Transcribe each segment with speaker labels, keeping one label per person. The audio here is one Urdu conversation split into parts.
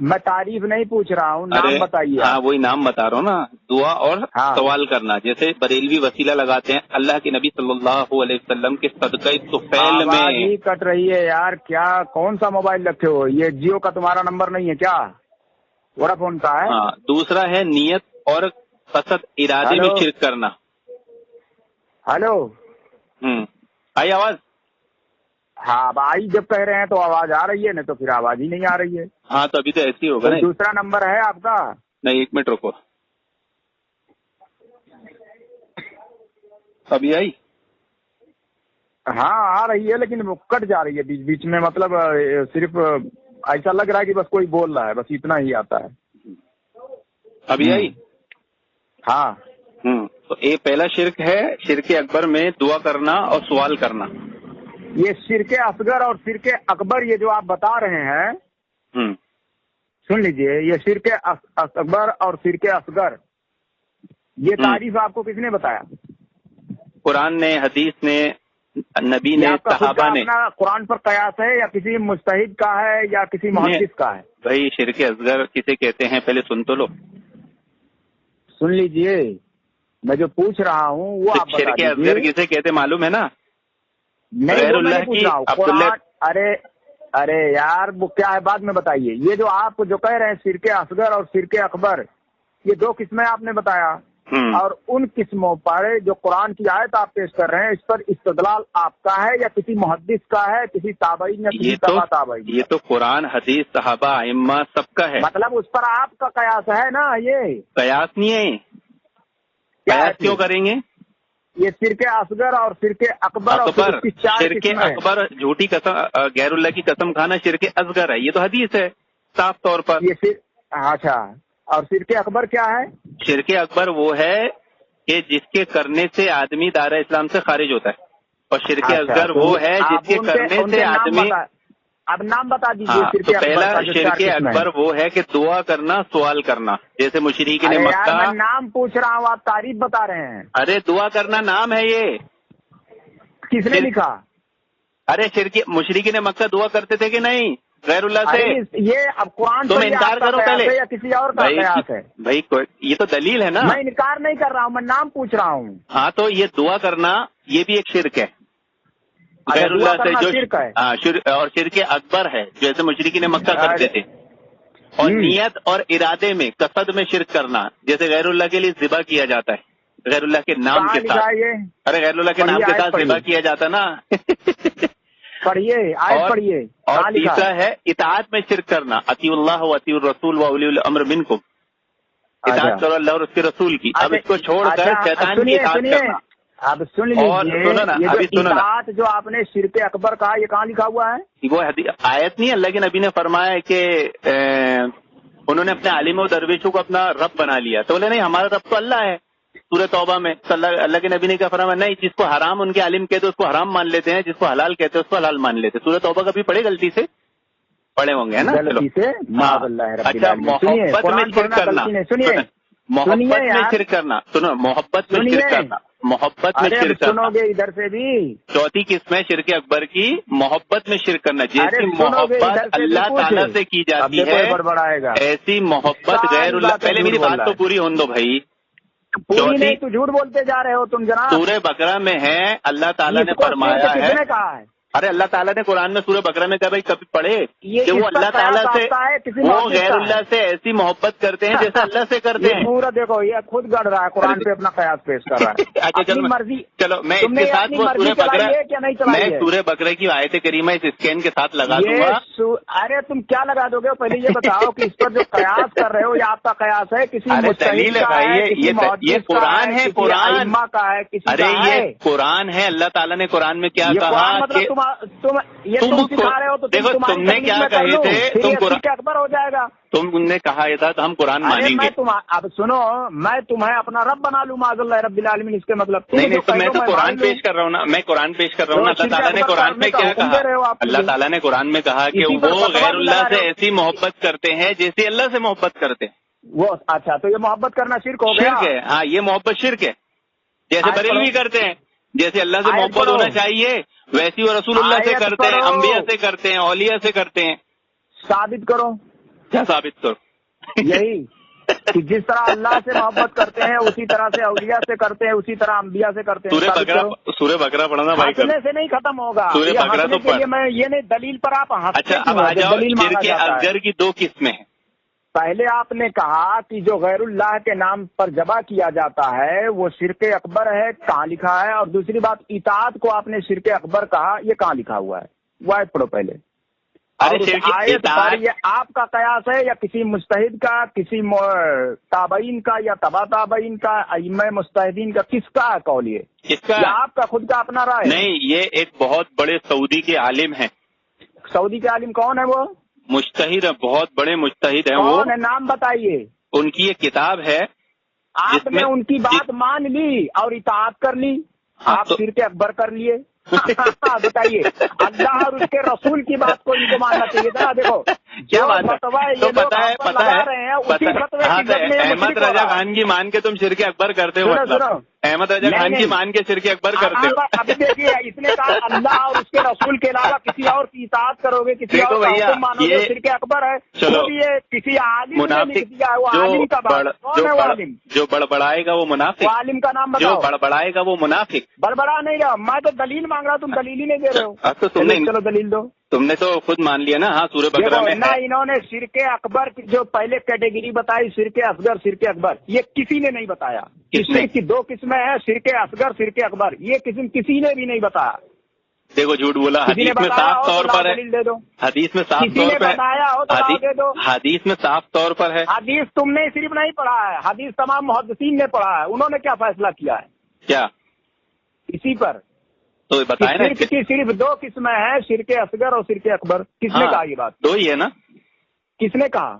Speaker 1: میں تعریف نہیں پوچھ رہا ہوں، نام بتائیے.
Speaker 2: ہاں وہی نام بتا رہا ہوں نا، دعا اور سوال کرنا. جیسے بریلوی وسیلہ لگاتے ہیں اللہ کے نبی صلی اللہ علیہ وسلم کے صدقہ طفیل میں.
Speaker 1: آواز ہی کٹ رہی ہے یار، کیا کون سا موبائل رکھے ہو؟ یہ جیو کا تمہارا نمبر نہیں ہے کیا؟ ووڈا فون کا ہے.
Speaker 2: ہاں دوسرا ہے نیت اور قصد ارادے میں شرک کرنا.
Speaker 1: ہلو
Speaker 2: آئی آواز؟
Speaker 1: ہاں بھائی جب کہہ رہے ہیں تو آواز آ رہی ہے، نہیں تو پھر آواز ہی نہیں آ رہی ہے.
Speaker 2: ہاں تو ابھی تو ایسے ہی ہوگا.
Speaker 1: دوسرا نمبر ہے آپ کا؟
Speaker 2: نہیں ایک منٹ رکو، ابھی آئی؟
Speaker 1: ہاں آ رہی ہے لیکن وہ کٹ جا رہی ہے بیچ بیچ میں، مطلب صرف ایسا لگ رہا ہے کہ بس کوئی بول رہا ہے، بس اتنا ہی آتا ہے.
Speaker 2: ابھی آئی؟
Speaker 1: ہاں.
Speaker 2: تو یہ پہلا شرک ہے، شرک اکبر میں دعا کرنا اور سوال کرنا.
Speaker 1: یہ شرک اصغر اور شرک اکبر یہ جو آپ بتا رہے ہیں، سن لیجئے، یہ شرک اکبر اور شرک اصغر یہ تعریف آپ کو کس نے بتایا؟
Speaker 2: قرآن نے، حدیث نے، نبی نے، صحابہ نے.
Speaker 1: قرآن پر قیاس ہے یا کسی مجتہد کا ہے یا کسی محدث کا ہے؟
Speaker 2: بھائی شرک اصغر کسے کہتے ہیں پہلے سن تو لو.
Speaker 1: سن لیجئے، میں جو پوچھ رہا ہوں وہ آپ بتا دیجئے.
Speaker 2: شرک اصغر کسے کہتے معلوم ہے نا؟
Speaker 1: نہیں وہ میں پوچھ رہا ہوں. قرآن ارے یار وہ کیا ہے بعد میں بتائیے. یہ جو آپ جو کہہ رہے ہیں شرک اصغر اور شرک اکبر، یہ دو قسمیں آپ نے بتایا، اور ان قسموں پر جو قرآن کی آیت آپ پیش کر رہے ہیں اس پر استدلال آپ کا ہے یا کسی محدث کا ہے، کسی تابعین یا کسی تبع تابعین؟
Speaker 2: یہ تو قرآن، حدیث، صحابہ، ائمہ سب کا ہے.
Speaker 1: مطلب اس پر آپ کا قیاس ہے نا؟ یہ
Speaker 2: قیاس نہیں ہے. قیاس کیوں کریں گے؟
Speaker 1: یہ شرک اصغر اور شرک اکبر
Speaker 2: شرک اکبر جھوٹی قسم، غیر اللہ کی قسم کھانا شرک اصغر ہے، یہ تو حدیث ہے صاف طور پر.
Speaker 1: اچھا، اور شرک اکبر کیا ہے؟
Speaker 2: شرک اکبر وہ ہے کہ جس کے کرنے سے آدمی دائرہ اسلام سے خارج ہوتا ہے، اور شرک اصغر وہ ہے جس کے کرنے سے آدمی.
Speaker 1: اب نام بتا دیجیے.
Speaker 2: تو پہلا شرک اکبر وہ ہے کہ دعا کرنا، سوال کرنا، جیسے مشرکین مکہ.
Speaker 1: میں نام پوچھ رہا ہوں، آپ تعریف بتا رہے ہیں.
Speaker 2: ارے دعا کرنا نام ہے یہ.
Speaker 1: کس نے لکھا؟
Speaker 2: ارے مشرکین مکہ دعا کرتے تھے کہ نہیں غیر اللہ سے؟
Speaker 1: یہ اب قرآن
Speaker 2: تم انکار کرو پہلے
Speaker 1: یا کسی اور کا قیاس ہے؟
Speaker 2: بھائی یہ تو دلیل ہے نا.
Speaker 1: میں انکار نہیں کر رہا ہوں، میں نام پوچھ رہا ہوں.
Speaker 2: ہاں تو یہ دعا کرنا یہ بھی ایک شرک ہے غیر اللہ سے، جو
Speaker 1: شرک ہے.
Speaker 2: اور شرک اکبر ہے جیسے مشرکین مکہ کرتے تھے. اور نیت اور ارادے میں، قصد میں شرک کرنا، جیسے غیر اللہ کے لیے ذبح کیا جاتا ہے غیر اللہ کے نام کے ساتھ. ارے غیر اللہ کے نام کے ساتھ ذبح کیا جاتا نا.
Speaker 1: پڑھیے آیت پڑھیے.
Speaker 2: اور تیسرا ہے اطاعت میں شرک کرنا، اطیعوا اللہ و اطیعوا الرسول و اولی الامر منکم. اطاعت کرو اللہ اور اس کے رسول کی. اب اس کو چھوڑ کر شیطان کی اطاعت کرنا.
Speaker 1: اب سن لیجیے، اطاعت جو آپ نے شرک اکبر کہا یہ کہاں لکھا ہوا ہے؟ وہ
Speaker 2: آیت نہیں، اللہ کے نبی نے فرمایا کہ انہوں نے اپنے عالم و درویشوں کو اپنا رب بنا لیا. تو بولے نہیں ہمارا رب تو اللہ ہے. سورہ توبہ میں اللہ کے نبی نے کیا فرمایا؟ نہیں، جس کو حرام ان کے عالم کہتے اس کو حرام مان لیتے ہیں، جس کو حلال کہتے اس کو حلال مان لیتے. سورہ توبہ کبھی پڑھے غلطی سے؟ پڑھے ہوں گے نا. اچھا، محبت میں شرک کرنا، محبت میں شرک کرنا، سنو، محبت میں شرک کرنا، محبت میں شرک کرنا.
Speaker 1: سنو گے ادھر سے بھی.
Speaker 2: چوتھی قسم ہے شرک اکبر کی، محبت میں شرک کرنا. جیسی محبت اللہ تعالیٰ سے کی جاتی ہے ایسی محبت غیر اللہ. پہلے میری بات تو پوری ہونے دو بھائی.
Speaker 1: پوری نہیں تو جھوٹ بولتے جا رہے ہو تم جناب.
Speaker 2: سورہ بقرہ میں ہے، اللہ تعالیٰ نے فرمایا ہے.
Speaker 1: کہا ہے؟
Speaker 2: ارے اللہ تعالیٰ نے قرآن میں سورہ بقرہ میں کہا بھائی کبھی پڑھے کہ وہ اللہ تعالیٰ سے، وہ غیر اللہ سے ایسی محبت کرتے ہیں جیسے اللہ سے کرتے ہیں.
Speaker 1: پورا دیکھو یہ خود گڑ رہا ہے، قرآن پہ اپنا قیاس پیش کر رہا ہے.
Speaker 2: اچھا
Speaker 1: مرضی.
Speaker 2: چلو میں اس کے ساتھ وہ سورہ بقرہ، میں سورہ بقرہ کی آیت کریمہ اس اسکین کے ساتھ لگا دوں گا.
Speaker 1: ارے تم کیا لگا دو گے؟ پہلے یہ بتاؤ کہ اس پر جو قیاس کر رہے ہو یہ آپ کا قیاس ہے کسی
Speaker 2: دلیل ہے بھائی؟ یہ قرآن ہے، قرآن
Speaker 1: کا ہے کسی.
Speaker 2: ارے یہ قرآن ہے. اللہ تعالیٰ نے قرآن میں کیا کہا کہ دیکھو تم نے کیا کہے تھے، تم قرآن
Speaker 1: اکبر ہو جائے گا.
Speaker 2: تم نے کہا یہ تھا تو ہم قرآن مانیں گے.
Speaker 1: اب سنو، میں تمہیں اپنا رب بنا لوں معاذ اللہ رب العالمین. اس کے مطلب
Speaker 2: نہیں، تو میں تو قرآن پیش کر رہا ہوں نا، میں قرآن پیش کر رہا ہوں نا. اللہ تعالیٰ نے قرآن میں کیا کہا؟ اللہ تعالیٰ نے قرآن میں کہا کہ وہ غیر اللہ سے ایسی محبت کرتے ہیں جیسے اللہ سے محبت کرتے ہیں.
Speaker 1: وہ اچھا، تو یہ محبت کرنا شرک ہو گیا؟
Speaker 2: شرک ہے. ہاں یہ محبت شرک ہے. جیسے بریلوی کرتے ہیں، جیسے اللہ سے محبت ہونا چاہیے ویسی وہ رسول اللہ سے کرتے ہیں، انبیاء سے کرتے ہیں، اولیاء سے کرتے ہیں.
Speaker 1: ثابت کرو.
Speaker 2: کیا ثابت کرو؟
Speaker 1: یہی کہ جس طرح اللہ سے محبت کرتے ہیں اسی طرح سے اولیاء سے کرتے ہیں, اسی طرح انبیاء سے کرتے ہیں.
Speaker 2: سورہ بقرہ پڑھنا بھائی,
Speaker 1: ہنسنے سے نہیں ختم ہوگا.
Speaker 2: سورہ بقرہ تو
Speaker 1: کے لیے میں یہ نہیں دلیل پر آپ ہنستے.
Speaker 2: اچھا اب آ جاؤ, شرک اصغر کی 2 قسمیں ہیں.
Speaker 1: پہلے آپ نے کہا کہ جو غیر اللہ کے نام پر ذبح کیا جاتا ہے وہ شرک اکبر ہے, کہاں لکھا ہے؟ اور دوسری بات, اطاعت کو آپ نے شرک اکبر کہا, یہ کہاں لکھا ہوا ہے؟ وہ آیت پڑھو پہلے. آیت پر یہ آپ کا قیاس ہے یا کسی مجتہد کا, کسی تابعین کا یا تبع تابعین کا, ائمہ مجتہدین کا, کس کا ہے قول؟ یہ آپ کا خود کا اپنا رائے؟
Speaker 2: نہیں, یہ ایک بہت بڑے سعودی کے عالم ہیں.
Speaker 1: سعودی کے عالم کون ہے وہ؟
Speaker 2: مجتہد ہے, بہت بڑے مجتہد ہیں.
Speaker 1: کون ہے, نام بتائیے.
Speaker 2: ان کی ایک کتاب ہے.
Speaker 1: آپ نے ان کی بات مان لی اور اطاعت کر لی, آپ شرک اکبر کر لیے. بتائیے, اللہ اور اس کے رسول کی بات کو ان کو ماننا چاہیے تھا. دیکھو
Speaker 2: کیا بات ہے, پتا ہے احمد رضا خان کی مان کے تم شرک اکبر کرتے ہو. احمد رضا خان کی مان کے شرک اکبر کرتے ہو.
Speaker 1: ابھی دیکھیے, اس نے کہا اللہ اور اس کے رسول کے علاوہ کسی اور کی اطاعت کرو گے, کسی اور کا حکم مانو گے, شرک اکبر ہے. چلو یہ کسی عالم نے لکھ دیا ہے, وہ عالم کا بات. کون ہے وہ عالم؟
Speaker 2: جو بڑبڑائے گا وہ منافق.
Speaker 1: وہ عالم کا نام بتاؤ.
Speaker 2: جو بڑبڑائے گا وہ منافق.
Speaker 1: بڑبڑا نہیں رہا, میں تو دلیل مانگ رہا, تم دلیل ہی نہیں دے رہے ہو. چلو دلیل دو.
Speaker 2: تم نے تو خود مان لیا نا. ہاں, سورہ بقرہ میں
Speaker 1: نہ انہوں نے شرک اکبر کی جو پہلے کیٹیگری بتائی, شرک اصغر شرک اکبر, یہ کسی نے نہیں بتایا. شرک کی 2 قسمیں ہیں, شرک اصغر شرک اکبر. یہ قسم کسی نے بھی نہیں بتایا.
Speaker 2: دیکھو جھوٹ بولا, حدیث میں صاف طور پر ہے. حدیث میں صاف طور پر
Speaker 1: بتایا ہو تو دے دو.
Speaker 2: حدیث میں صاف طور پر ہے.
Speaker 1: حدیث تم نے صرف نہیں پڑھا ہے, حدیث تمام محدثین نے پڑھا ہے. انہوں نے کیا فیصلہ کیا ہے؟
Speaker 2: کیا
Speaker 1: اسی پر
Speaker 2: تو بتائیں نا.
Speaker 1: شرک کی صرف 2 قسمیں ہیں, شرک اصغر اور شرک اکبر. کس نے کہا یہ بات؟
Speaker 2: 2 ہی ہے نا.
Speaker 1: کس نے کہا؟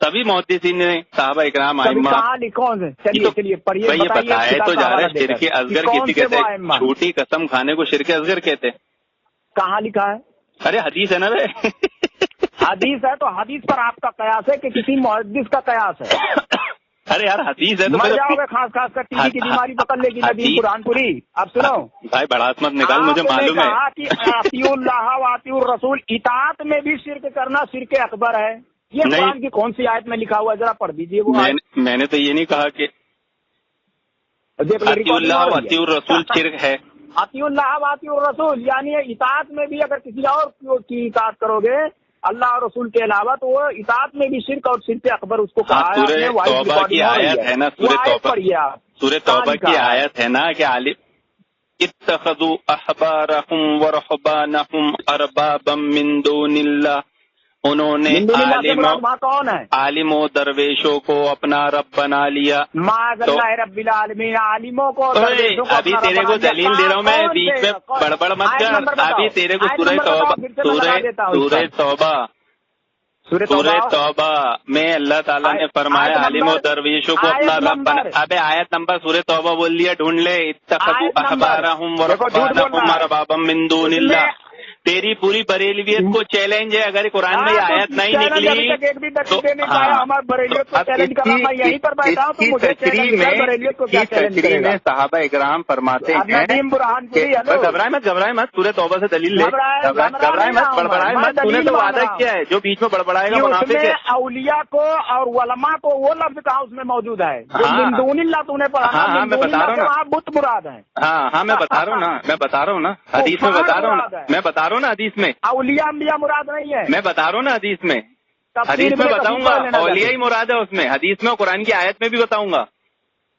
Speaker 2: تبھی محدثین نے, صحابہ اکرام, ائمہ.
Speaker 1: کون سے؟ چلیے پڑھیے.
Speaker 2: یہ بتایا تو جا رہا ہے, شرک اصغر کسی کہتے ہیں, جھوٹی قسم کھانے کو شرک اصغر کہتے ہیں.
Speaker 1: کہاں لکھا ہے؟
Speaker 2: ارے حدیث ہے نا بھائی.
Speaker 1: حدیث ہے تو حدیث پر آپ کا قیاس ہے کہ کسی محدث کا قیاس ہے؟
Speaker 2: ارے یار حدیث ہے تو
Speaker 1: مر جاؤ گے, خاص کر ٹی وی کی بیماری پکڑ لے گی ندیم قرآن پوری. اب سنو
Speaker 2: بھائی, بڑاس مت نکال, مجھے معلوم ہے.
Speaker 1: کہ اطیعوا اللہ و اطیعوا الرسول, اطاعت میں بھی شرک کرنا شرک اکبر ہے. یہ قرآن کی کون سی آیت میں لکھا ہوا ہے؟ ذرا پڑھ دیجیے. وہ
Speaker 2: میں نے تو یہ نہیں کہا کہ اطیعوا اللہ و اطیعوا الرسول شرک ہے.
Speaker 1: اطیعوا اللہ و اطیعوا الرسول یعنی اطاعت میں بھی اگر کسی اور کی اطاعت کرو گے اللہ اور رسول کے علاوہ تو وہ اطاعت میں بھی شرک اور شرک اکبر اس کو کہا ہے.
Speaker 2: سورہ توبہ کی آیت ہے نا, سورہ توبہ کی آیت ہے نا کہ اتخذوا احبارهم ورهبانهم اربابا من دون اللہ. انہوں نے عالم و درویشوں کو اپنا رب بنا لیا.
Speaker 1: معاذ اللہ رب العالمین, عالموں کو.
Speaker 2: ابھی تیرے کو دلیل دے رہا ہوں میں, بیچ میں بڑبڑ مت کر. ابھی تیرے کو سورہ توبہ میں اللہ تعالیٰ نے فرمایا عالم و درویشوں کو اپنا رب بنا. ابے آیت نمبر سورہ توبہ بول دیا, ڈھونڈ لے. اتخذوا احبارهم ورهبانهم اربابا من دون اللہ. تیری پوری بریلویت کو چیلنج ہے, اگر قرآن میں آیت نہیں نکلی تو تشریح میں صحابہ اکرام فرماتے ہیں. گھبرائے مت, سورہ توبہ سے دلیل لے. گھبرائے مت, بڑبڑائے مت. تو نے تو وعدہ کیا ہے, جو بیچ میں بڑبڑائے گا منافق ہے.
Speaker 1: اولیاء کو اور علماء کو وہ لفظ کہاں اس میں موجود ہے؟ من دون اللہ تو نے پڑھا.
Speaker 2: ہاں میں بتا رہا ہوں نا,
Speaker 1: بت مراد ہے.
Speaker 2: ہاں میں بتا رہا ہوں نا, حدیث میں بتا رہا ہوں نا, حدیث میں
Speaker 1: اولیاء انبیاء مراد نہیں ہے.
Speaker 2: میں بتا رہا ہوں نا, حدیث میں بتاؤں گا. اولیاء ہی مراد ہے اس میں, حدیث میں, قرآن کی آیت میں بھی بتاؤں گا.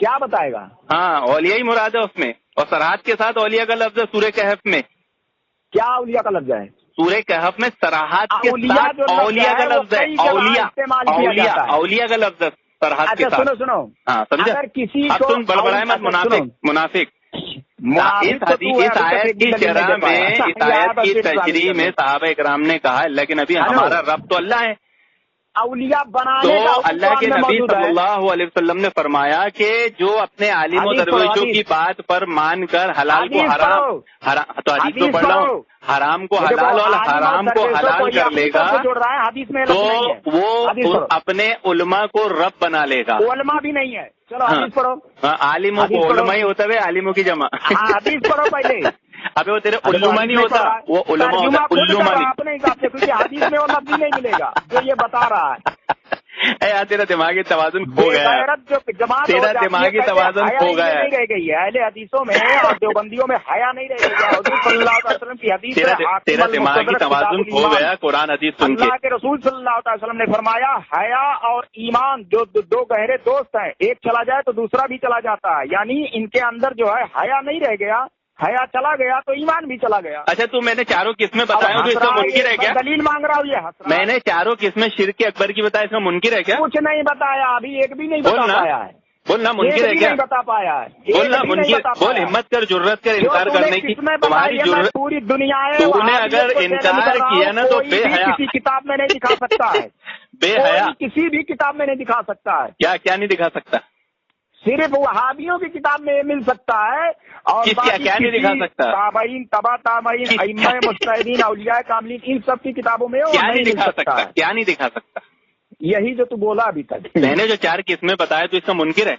Speaker 1: کیا بتائے گا؟
Speaker 2: ہاں, اولیاء ہی مراد ہے اس میں, اور سراحت کے ساتھ اولیاء کا لفظ ہے سورہ کہف میں.
Speaker 1: کیا اولیاء کا لفظ ہے؟
Speaker 2: سورہ کہف میں سراحت کے ساتھ اولیاء کا لفظ ہے. اولیاء کا لفظ ہے سراحت کے ساتھ.
Speaker 1: سنو
Speaker 2: ہاں سمجھا.
Speaker 1: اگر کسی
Speaker 2: اب تم بڑبڑائے مت, منافق. اس آیت کی شرح میں, اس آیت کی تشریح میں صحابہ اکرام نے کہا اللہ کے نبی ہمارا رب تو اللہ ہے.
Speaker 1: اولیاء بنانے
Speaker 2: تو اللہ کے نبی صلی اللہ علیہ وسلم نے فرمایا کہ جو اپنے عالم و درویشوں کی بات پر مان کر حلال کو حرام, تو حدیث کو پڑھ رہا ہوں, حرام کو حلال اور حرام کو حلال کر لے گا تو وہ اپنے علماء کو رب بنا لے گا.
Speaker 1: علماء بھی نہیں ہے. چلو حدیث پڑھو.
Speaker 2: عالموں کو علماء ہی ہوتا ہے, عالموں کی جمع.
Speaker 1: حدیث پڑھو پہلے.
Speaker 2: ابھی وہ تیرے علماء نہیں ہوتا, وہ علماء ہوتا ہے.
Speaker 1: علماء نہیں, کیونکہ حدیث میں وہ لفظ نہیں ملے گا جو یہ بتا رہا ہے.
Speaker 2: تیرا دماغی توازن کھو گیا، تیرا دماغی توازن کھو گیا
Speaker 1: نہیں رہ گئی ہے اہل حدیثوں میں اور دیوبندیوں میں حیا نہیں رہ گئی ہے. حضور صلی اللہ علیہ وسلم کی حدیث
Speaker 2: تیرا دماغی توازن کھو گیا قرآن حدیث سن کے.
Speaker 1: اللہ کے رسول صلی اللہ علیہ وسلم نے فرمایا حیا اور ایمان جو دو گہرے دوست ہیں، ایک چلا جائے تو دوسرا بھی چلا جاتا ہے. یعنی ان کے اندر جو ہے حیا نہیں رہ گیا، حیا چلا گیا تو ایمان بھی چلا گیا.
Speaker 2: اچھا تو میں نے چاروں قسمیں بتایا ہوں تو اس کا منکر ہے کیا؟
Speaker 1: دلیل مانگ رہا ہوں یہ
Speaker 2: میں نے چاروں قسمیں شرک اکبر کی بتایا، اس کا منکر ہے کیا؟
Speaker 1: کچھ نہیں بتایا ابھی، ایک بھی نہیں بتا پایا ہے.
Speaker 2: بولنا منکر ہے کیا؟
Speaker 1: نہیں بتا پایا ہے.
Speaker 2: بولنا منکر، بول ہمت کر، جرت کر انکار کرنے کی. تمہاری جرت،
Speaker 1: پوری دنیا
Speaker 2: تو نے اگر انکار کیا نا تو بے حیا
Speaker 1: کسی کتاب میں نہیں دکھا سکتا ہے.
Speaker 2: بے حیا
Speaker 1: کسی بھی کتاب میں نہیں دکھا سکتا ہے.
Speaker 2: کیا نہیں دکھا سکتا؟
Speaker 1: صرف وہابیوں کی کتاب میں مل سکتا ہے. اور
Speaker 2: کیا نہیں دکھا سکتا؟
Speaker 1: تابعین، تبا تابعین، ائمہ مجتہدین، اولیاء کاملین، ان سب کی کتابوں میں
Speaker 2: کیا نہیں دکھا سکتا؟ کیا نہیں دکھا سکتا؟
Speaker 1: یہی جو تو بولا ابھی تک.
Speaker 2: میں نے جو چار قسمیں بتایا تو اس کا منکر ہے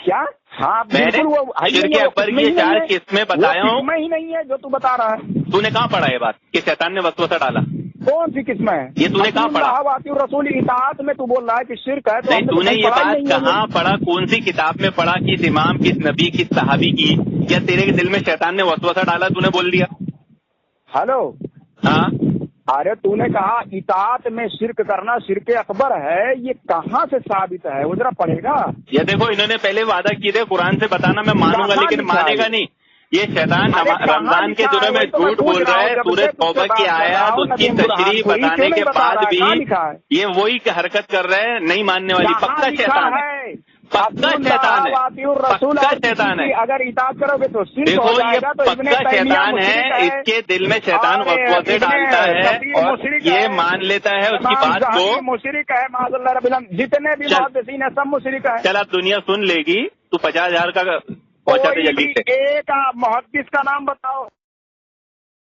Speaker 1: کیا؟ ہاں
Speaker 2: میں نے شرک اکبر کی چار قسمیں بتایا ہوں.
Speaker 1: میں ہی نہیں ہے جو تو بتا رہا ہے.
Speaker 2: تو نے کہاں پڑھا یہ بات کہ شیطان نے وسوسہ ڈالا؟
Speaker 1: کون سی قسم ہے
Speaker 2: یہ تو نے کہاں پڑھا؟
Speaker 1: رسول اطاعت میں تو بول رہا ہے کہ شرک ہے.
Speaker 2: نہیں تو نے یہ بات کہاں پڑھا؟ کون سی کتاب میں پڑھا؟ کس امام، کس نبی، کس صحابی کی؟ یا تیرے دل میں شیطان نے وسوسہ ڈالا تو نے بول دیا؟
Speaker 1: ہلو،
Speaker 2: ہاں
Speaker 1: ارے تو نے کہا اطاعت میں شرک کرنا شرک اکبر ہے، یہ کہاں سے ثابت ہے؟ وہ ذرا پڑھے گا.
Speaker 2: یہ دیکھو انہوں نے پہلے وعدہ کیے تھے قرآن سے بتانا میں مانوں گا، لیکن مانے گا نہیں. یہ شیطان رمضان کے دنوں میں جھوٹ بول رہا ہے. سورہ توبہ کی آیات، اس کی تشریح بتانے کے بعد بھی یہ وہی حرکت کر رہے ہیں، نہیں ماننے والی. پکا شیطان ہے، پکا شیطان ہے، پکا شیطان ہے.
Speaker 1: اگر اطاعت کرو گے تو
Speaker 2: دیکھو یہ پکا شیطان ہے، اس کے دل میں شیطان وسوسے ڈالتا ہے اور یہ مان لیتا ہے اس کی بات کو.
Speaker 1: مشرک ہے معاذ اللہ رب العالمین، جتنے بھی محدثین ہیں سب مشرک ہے.
Speaker 2: چل اب دنیا سن لے گی، تو 50,000 کا پہنچا دے جلدی سے.
Speaker 1: ایک محدث کا نام بتاؤ.